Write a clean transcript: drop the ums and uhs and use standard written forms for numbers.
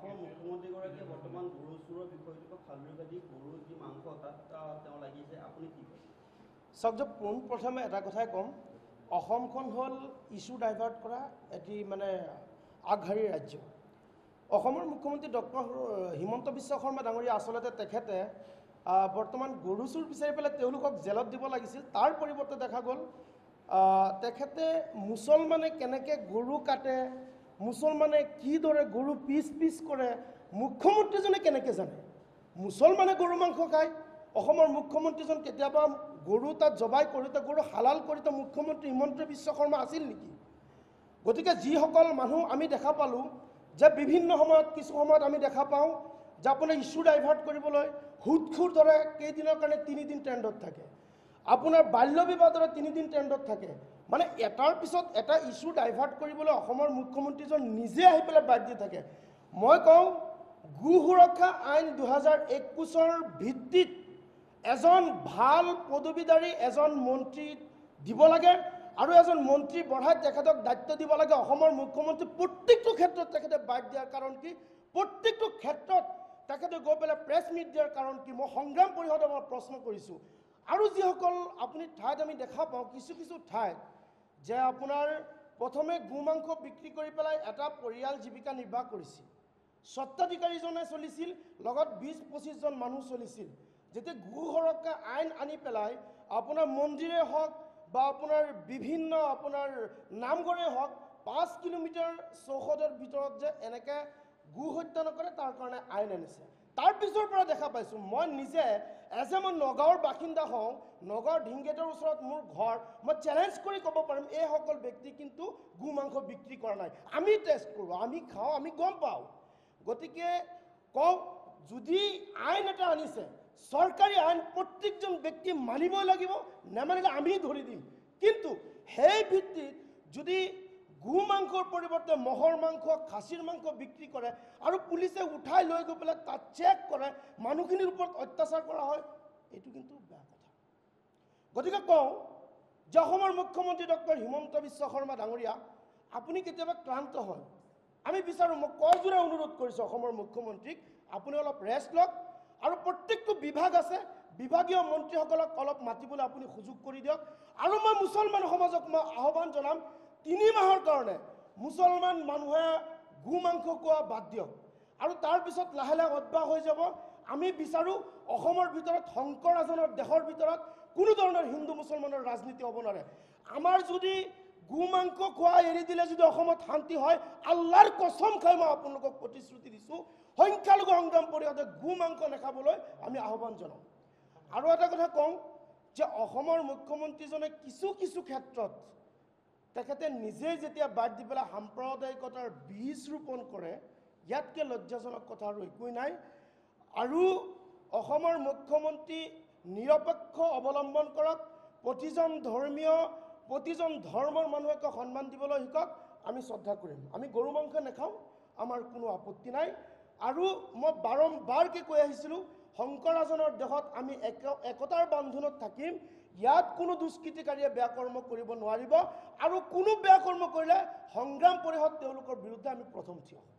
অসমৰ মুখ্যমন্ত্ৰীগৰাকীয়ে বৰ্তমান গৰু চোৰৰ বিষয়টোক ফালৰি কাটি গৰুৰ যি মাংস তাত তেওঁ লাগিছে, আপুনি কি কয়? চাওক, যে পোনপ্ৰথমে এটা কথাই ক'ম, অসমখন হ'ল ইছ্যু ডাইভাৰ্ট কৰা এটি মানে আগশাৰীৰ ৰাজ্য। অসমৰ মুখ্যমন্ত্ৰী ডক্টৰ হিমন্ত বিশ্ব শৰ্মা ডাঙৰীয়া আচলতে তেখেতে বৰ্তমান গৰু চোৰ বিচাৰি পেলাই তেওঁলোকক জেলত দিব লাগিছিল। তাৰ পৰিৱৰ্তে দেখা গ'ল তেখেতে মুছলমানে কেনেকৈ গৰু কাটে, মুছলমানে কিদৰে গৰু পিচ পিচ কৰে, মুখ্যমন্ত্ৰীজনে কেনেকৈ জানে? মুছলমানে গৰু মাংস খায়, অসমৰ মুখ্যমন্ত্ৰীজন কেতিয়াবা গৰু তাত জবাই কৰোঁতে গৰু হালাল কৰোঁতে মুখ্যমন্ত্ৰী হিমন্ত বিশ্ব শৰ্মা আছিল নেকি? গতিকে যিসকল মানুহ আমি দেখা পালোঁ যে বিভিন্ন সময়ত কিছু সময়ত আমি দেখা পাওঁ যে আপোনাৰ ইছ্যু ডাইভাৰ্ট কৰিবলৈ হুদখুৰ দৰে কেইদিনৰ কাৰণে 3 দিন ট্ৰেণ্ডত থাকে, আপোনাৰ বাল্য বিবাহৰ 3 দিন ট্ৰেণ্ডত থাকে। মানে এটাৰ পিছত এটা ইছ্যু ডাইভাৰ্ট কৰিবলৈ অসমৰ মুখ্যমন্ত্ৰীজন নিজে আহি পেলাই বাদ দি থাকে। মই কওঁ, গো সুৰক্ষা আইন 2021ৰ ভিত্তিত এজন ভাল পদবীধাৰী এজন মন্ত্ৰী দিব লাগে আৰু এজন মন্ত্ৰী বঢ়াই তেখেতক দায়িত্ব দিব লাগে। অসমৰ মুখ্যমন্ত্ৰী প্ৰত্যেকটো ক্ষেত্ৰত তেখেতে বাদ দিয়াৰ কাৰণ কি? প্ৰত্যেকটো ক্ষেত্ৰত তেখেতে গৈ পেলাই প্ৰেছ মিট দিয়াৰ কাৰণ কি? মই সংগ্ৰাম পৰিষদক মই প্ৰশ্ন কৰিছোঁ। আৰু যিসকল আপুনি ঠাইত আমি দেখা পাওঁ, কিছু কিছু ঠাইত যে আপোনাৰ প্ৰথমে গো মাংস বিক্ৰী কৰি পেলাই এটা পৰিয়াল জীৱিকা নিৰ্বাহ কৰিছিল, স্বত্বাধিকাৰীজনে চলিছিল, লগত 20-25 জন মানুহ চলিছিল। যেতিয়া গো সুৰক্ষা আইন আনি পেলাই আপোনাৰ মন্দিৰে হওক বা আপোনাৰ বিভিন্ন আপোনাৰ নামঘৰে হওক 5 কিলোমিটাৰ চৌহদৰ ভিতৰত যে এনেকৈ গো হত্যা নকৰে তাৰ কাৰণে আইন আনিছে। তাৰ পিছৰ পৰা দেখা পাইছোঁ, মই নিজে মই নগাঁৱৰ বাসিন্দা হওঁ, নগাঁৱৰ ঢিংগেটৰ ওচৰত মোৰ ঘৰ, মই চেলেঞ্জ কৰি ক'ব পাৰিম এইসকল ব্যক্তি কিন্তু গো মাংস বিক্ৰী কৰা নাই। আমি টেষ্ট কৰোঁ, আমি খাওঁ, আমি গম পাওঁ। গতিকে কওঁ, যদি আইন এটা আনিছে, চৰকাৰী আইন প্ৰত্যেকজন ব্যক্তি মানিবই লাগিব, নেমানিলে আমি ধৰি দিম। কিন্তু সেই ভিত্তিত যদি গো মাংসৰ পৰিৱৰ্তে মহৰ মাংস, খাচীৰ মাংস বিক্ৰী কৰে আৰু পুলিচে উঠাই লৈ গৈ পেলাই তাত চেক কৰে, মানুহখিনিৰ ওপৰত অত্যাচাৰ কৰা হয়, এইটো কিন্তু বেয়া কথা। গতিকে কওঁ যে অসমৰ মুখ্যমন্ত্ৰী ডক্টৰ হিমন্ত বিশ্ব শৰ্মা ডাঙৰীয়া, আপুনি কেতিয়াবা ক্লান্ত হয়, আমি বিচাৰোঁ, মই কৰজোৰে অনুৰোধ কৰিছোঁ অসমৰ মুখ্যমন্ত্ৰীক, আপুনি অলপ ৰেষ্ট লওক আৰু প্ৰত্যেকটো বিভাগ আছে, বিভাগীয় মন্ত্ৰীসকলক অলপ মাতিবলৈ আপুনি সুযোগ কৰি দিয়ক। আৰু মই মুছলমান সমাজক মই আহ্বান জনাম, 3 মাহৰ কাৰণে মুছলমান মানুহে গো মাংস খোৱা বাদ দিয়ক আৰু তাৰপিছত লাহে লাহে অভ্যাস হৈ যাব। আমি বিচাৰোঁ অসমৰ ভিতৰত শংকৰাজনৰ দেশৰ ভিতৰত কোনো ধৰণৰ হিন্দু মুছলমানৰ ৰাজনীতি হ'ব নোৱাৰে। আমাৰ যদি গো মাংস খোৱা এৰি দিলে যদি অসমত শান্তি হয়, আল্লাহৰ কসম খাই মই আপোনালোকক প্ৰতিশ্ৰুতি দিছোঁ, সংখ্যালঘু সংগ্ৰাম পৰিষদে গো মাংস নাখাবলৈ আমি আহ্বান জনাম। আৰু এটা কথা কওঁ যে অসমৰ মুখ্যমন্ত্ৰীজনে কিছু কিছু ক্ষেত্ৰত তেখেতে নিজে যেতিয়া বাদ দি পেলাই সাম্প্ৰদায়িকতাৰ বীজ ৰোপণ কৰে, ইয়াতকৈ লজ্জাজনক কথা আৰু একোৱেই নাই। আৰু অসমৰ মুখ্যমন্ত্ৰী নিৰপেক্ষ অৱলম্বন কৰক, প্ৰতিজন ধৰ্মৰ মানুহকে সন্মান দিবলৈ শিকক, আমি শ্ৰদ্ধা কৰিম। আমি গৰু মাংস নাখাওঁ, আমাৰ কোনো আপত্তি নাই। আৰু মই বাৰম্বাৰকৈ কৈ আহিছিলোঁ, শংকৰাজনৰ দেশত আমি একতাৰ বান্ধোনত থাকিম, ইয়াত কোনো দুষ্কৃতিকাৰীয়ে বেয়া কৰ্ম কৰিব নোৱাৰিব আৰু কোনো বেয়া কৰ্ম কৰিলে সংগ্ৰাম পৰিষদ তেওঁলোকৰ বিৰুদ্ধে আমি প্ৰথম থিয় হ'ম।